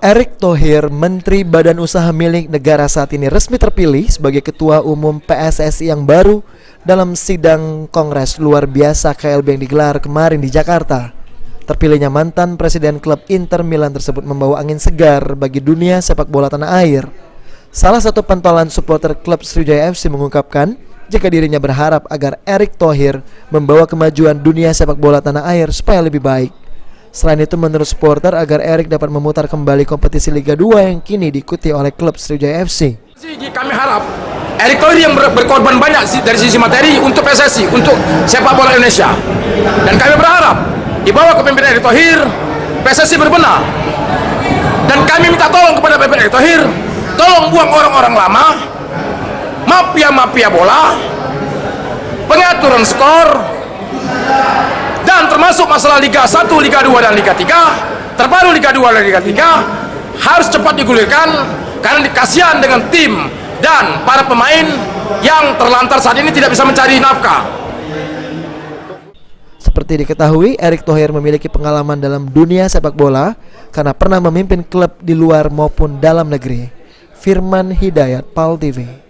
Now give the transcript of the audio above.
Erick Thohir, Menteri Badan Usaha milik negara saat ini resmi terpilih sebagai Ketua Umum PSSI yang baru dalam sidang Kongres luar biasa KLB yang digelar kemarin di Jakarta. Terpilihnya mantan Presiden klub Inter Milan tersebut membawa angin segar bagi dunia sepak bola tanah air. Salah satu pentolan supporter klub Sriwijaya FC mengungkapkan jika dirinya berharap agar Erick Thohir membawa kemajuan dunia sepak bola tanah air supaya lebih baik. Selain itu, menurut supporter agar Erick dapat memutar kembali kompetisi Liga 2 yang kini diikuti oleh klub Sriwijaya FC. Kami harap Erick Thohir yang berkorban banyak dari sisi materi untuk PSSI, untuk sepak bola Indonesia. Dan kami berharap di bawah kepemimpinan Erick Thohir, PSSI berbenah. Dan kami minta tolong kepada Erick Thohir, tolong buang orang-orang lama, mafia-mafia bola, pengaturan skor, dan termasuk masalah Liga 1, Liga 2, dan Liga 3, terbaru Liga 2 dan Liga 3 harus cepat digulirkan karena kasihan dengan tim dan para pemain yang terlantar saat ini tidak bisa mencari nafkah. Seperti diketahui, Erick Thohir memiliki pengalaman dalam dunia sepak bola karena pernah memimpin klub di luar maupun dalam negeri. Firman Hidayat, PAL TV.